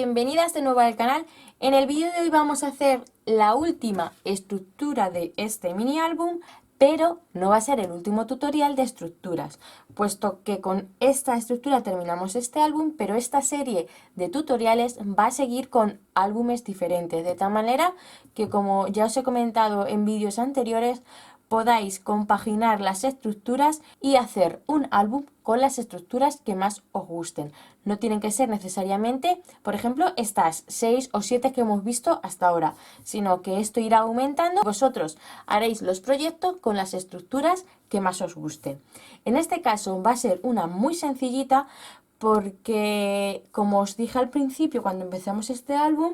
bienvenidas de nuevo al canal. En el vídeo de hoy vamos a hacer la última estructura de este mini álbum, pero no va a ser el último tutorial de estructuras, puesto que con esta estructura terminamos este álbum, pero esta serie de tutoriales va a seguir con álbumes diferentes, de tal manera que, como ya os he comentado en vídeos anteriores, podáis compaginar las estructuras y hacer un álbum con las estructuras que más os gusten. No tienen que ser necesariamente, por ejemplo, estas 6 o 7 que hemos visto hasta ahora, sino que esto irá aumentando. Vosotros haréis los proyectos con las estructuras que más os gusten. En este caso va a ser una muy sencillita porque, como os dije al principio cuando empezamos este álbum,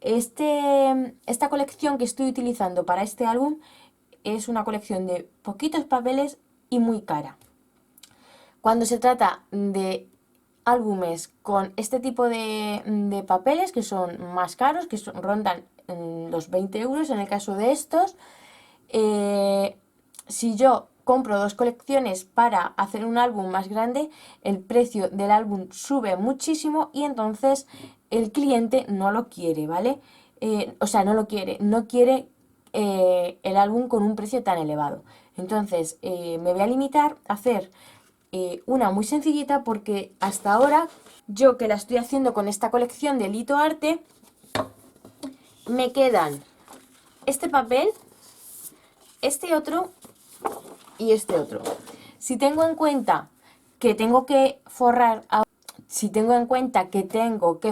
esta colección que estoy utilizando para este álbum es una colección de poquitos papeles y muy cara. Cuando se trata de álbumes con este tipo de papeles, que son más caros, que rondan los 20 euros en el caso de estos, si yo compro dos colecciones para hacer un álbum más grande, el precio del álbum sube muchísimo y entonces el cliente no lo quiere, ¿vale? No quiere el álbum con un precio tan elevado. Entonces me voy a limitar a hacer una muy sencillita, porque hasta ahora, yo que la estoy haciendo con esta colección de Lito Arte, me quedan este papel, este otro y este otro. Si tengo en cuenta que tengo que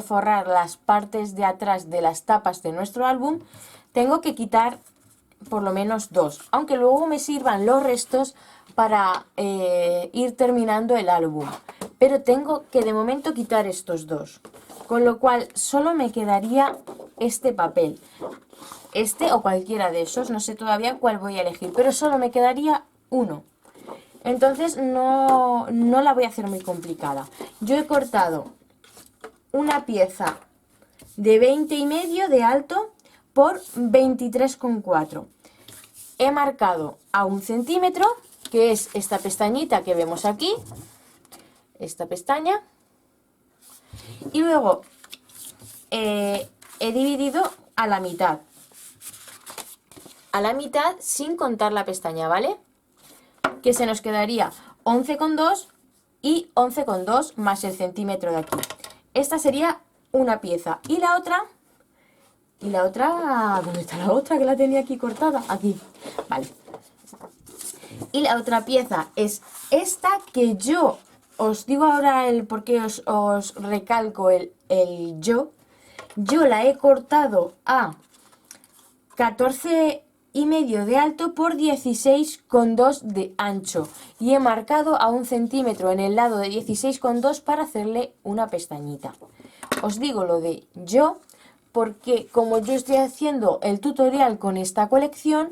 forrar las partes de atrás de las tapas de nuestro álbum, tengo que quitar por lo menos dos, aunque luego me sirvan los restos para ir terminando el álbum, pero tengo que de momento quitar estos dos, con lo cual solo me quedaría este papel, este o cualquiera de esos, no sé todavía cuál voy a elegir, pero solo me quedaría uno. Entonces no la voy a hacer muy complicada. Yo he cortado una pieza de 20,5 de alto por 23,4. He marcado a 1 centímetro, que es esta pestañita que vemos aquí, esta pestaña, y luego he dividido a la mitad sin contar la pestaña, ¿vale? Que se nos quedaría 11,2 y 11,2 más el centímetro de aquí. Esta sería una pieza. Y la otra, ¿dónde está la otra que la tenía aquí cortada? Aquí, vale. Y la otra pieza es esta, que yo os digo ahora el por qué os recalco el yo. Yo la he cortado a 14,5 de alto por 16,2 de ancho y he marcado a 1 centímetro en el lado de 16,2 para hacerle una pestañita. Os digo lo de yo porque, como yo estoy haciendo el tutorial con esta colección,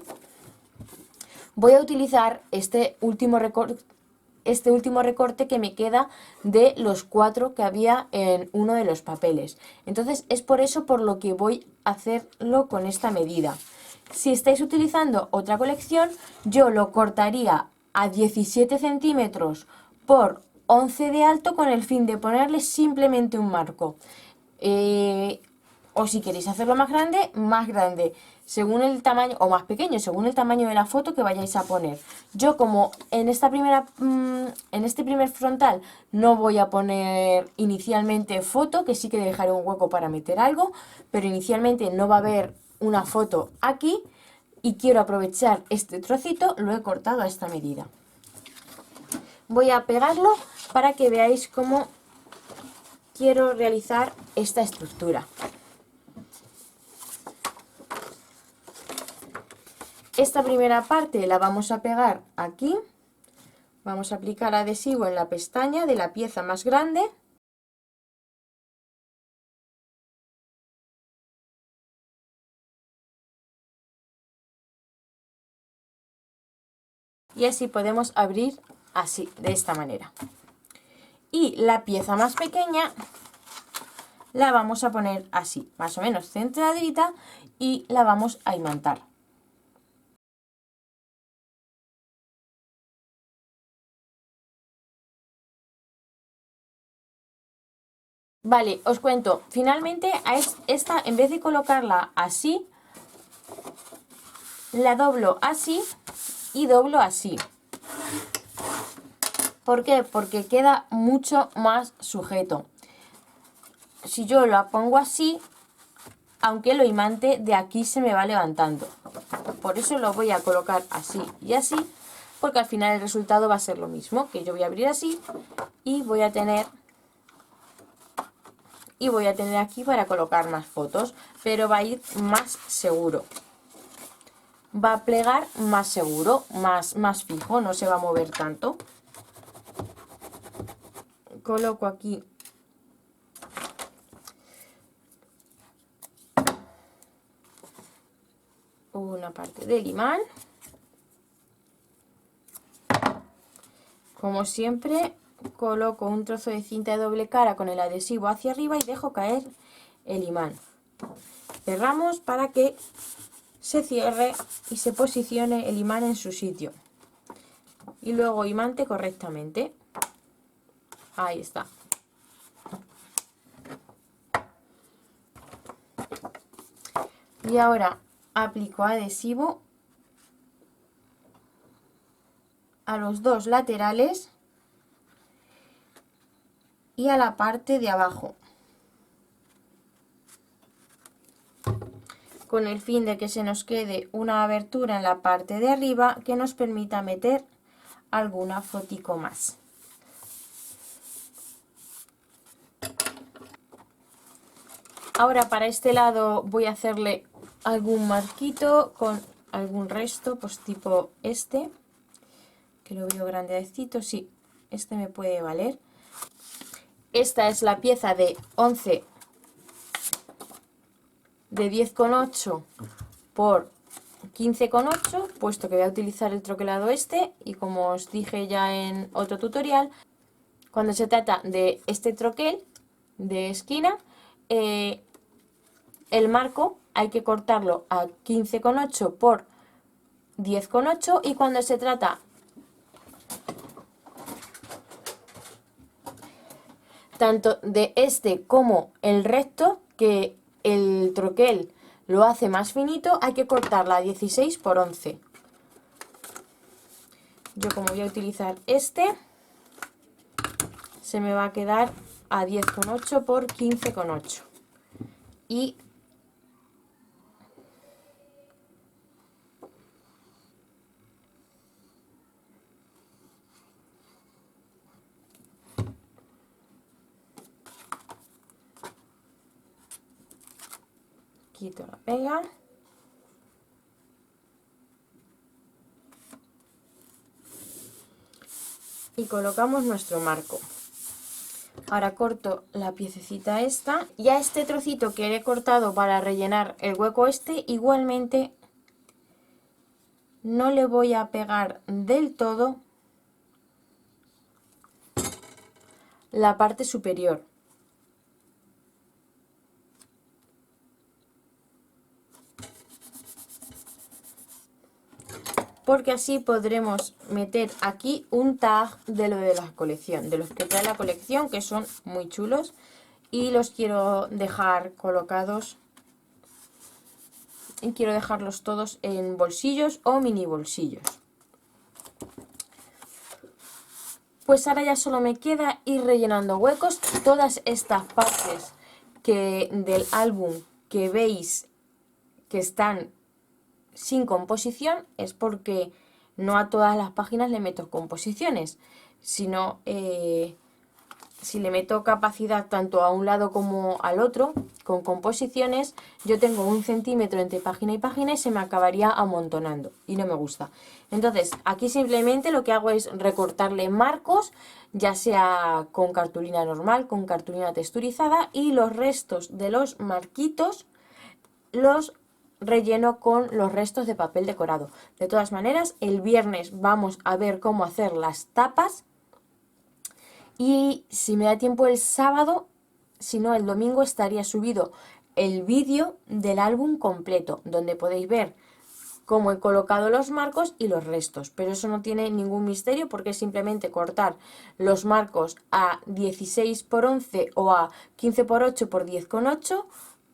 voy a utilizar este último recorte que me queda de los 4 que había en uno de los papeles. Entonces es por eso por lo que voy a hacerlo con esta medida. Si estáis utilizando otra colección, yo lo cortaría a 17 centímetros por 11 de alto, con el fin de ponerle simplemente un marco. O si queréis hacerlo más grande, según el tamaño, o más pequeño, según el tamaño de la foto que vayáis a poner. Yo, como en este primer frontal no voy a poner inicialmente foto, que sí que dejaré un hueco para meter algo, pero inicialmente no va a haber una foto aquí, y quiero aprovechar este trocito, lo he cortado a esta medida. Voy a pegarlo para que veáis cómo quiero realizar esta estructura. Esta primera parte la vamos a pegar aquí. Vamos a aplicar adhesivo en la pestaña de la pieza más grande. Y así podemos abrir así, de esta manera. Y la pieza más pequeña la vamos a poner así, más o menos centradita, y la vamos a imantar. Vale, os cuento, finalmente a esta, en vez de colocarla así, la doblo así y doblo así. ¿Por qué? Porque queda mucho más sujeto. Si yo la pongo así, aunque lo imante, de aquí se me va levantando. Por eso lo voy a colocar así y así, porque al final el resultado va a ser lo mismo, que yo voy a abrir así y voy a tener aquí para colocar más fotos, pero va a ir más seguro. Va a plegar más seguro, más fijo, no se va a mover tanto. Coloco aquí una parte del imán. Como siempre, coloco un trozo de cinta de doble cara con el adhesivo hacia arriba y dejo caer el imán. Cerramos para que se cierre y se posicione el imán en su sitio. Y luego imante correctamente. Ahí está. Y ahora aplico adhesivo a los dos laterales y a la parte de abajo, con el fin de que se nos quede una abertura en la parte de arriba que nos permita meter alguna fotico más. Ahora para este lado voy a hacerle algún marquito con algún resto, pues tipo este, que lo veo grandecito, sí, este me puede valer. Esta es la pieza de 11 de 10,8 por 15,8, puesto que voy a utilizar el troquelado este, y como os dije ya en otro tutorial, cuando se trata de este troquel de esquina, el marco hay que cortarlo a 15,8 por 10,8, y cuando se trata tanto de este como el recto, que el troquel lo hace más finito, hay que cortarla a 16 por 11. Yo como voy a utilizar este, se me va a quedar a 10,8 por 15,8. Y quito la pega. Y colocamos nuestro marco. Ahora corto la piececita esta, y a este trocito que he cortado para rellenar el hueco este, igualmente no le voy a pegar del todo la parte superior, porque así podremos meter aquí un tag de lo de la colección, de los que trae la colección, que son muy chulos, y los quiero dejar colocados, y quiero dejarlos todos en bolsillos o mini bolsillos. Pues ahora ya solo me queda ir rellenando huecos. Todas estas partes del álbum que veis que están sin composición es porque no a todas las páginas le meto composiciones, sino si le meto capacidad tanto a un lado como al otro con composiciones, yo tengo 1 centímetro entre página y página y se me acabaría amontonando y no me gusta. Entonces aquí simplemente lo que hago es recortarle marcos, ya sea con cartulina normal, con cartulina texturizada, y los restos de los marquitos los relleno con los restos de papel decorado. De todas maneras, el viernes vamos a ver cómo hacer las tapas, y si me da tiempo el sábado, si no el domingo, estaría subido el vídeo del álbum completo, donde podéis ver cómo he colocado los marcos y los restos, pero eso no tiene ningún misterio porque es simplemente cortar los marcos a 16 por 11 o a 15 por 8 por 10,8,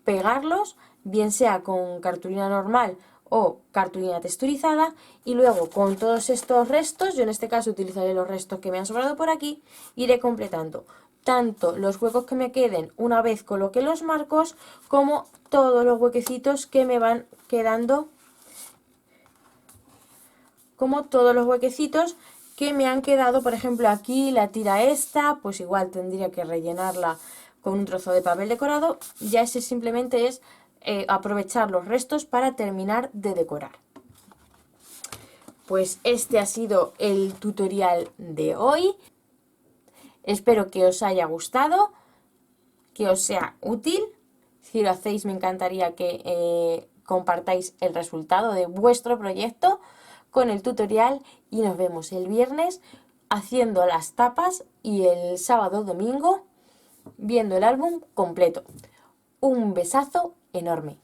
pegarlos, bien sea con cartulina normal o cartulina texturizada, y luego con todos estos restos, yo en este caso utilizaré los restos que me han sobrado por aquí, iré completando tanto los huecos que me queden una vez coloque los marcos, como todos los huequecitos que me van quedando, como todos los huequecitos que me han quedado. Por ejemplo, aquí la tira esta, pues igual tendría que rellenarla con un trozo de papel decorado. Ya ese simplemente es aprovechar los restos para terminar de decorar. Pues este ha sido el tutorial de hoy. Espero que os haya gustado, que os sea útil. Si lo hacéis, me encantaría que compartáis el resultado de vuestro proyecto con el tutorial, y nos vemos el viernes haciendo las tapas y el sábado domingo viendo el álbum completo. Un besazo enorme.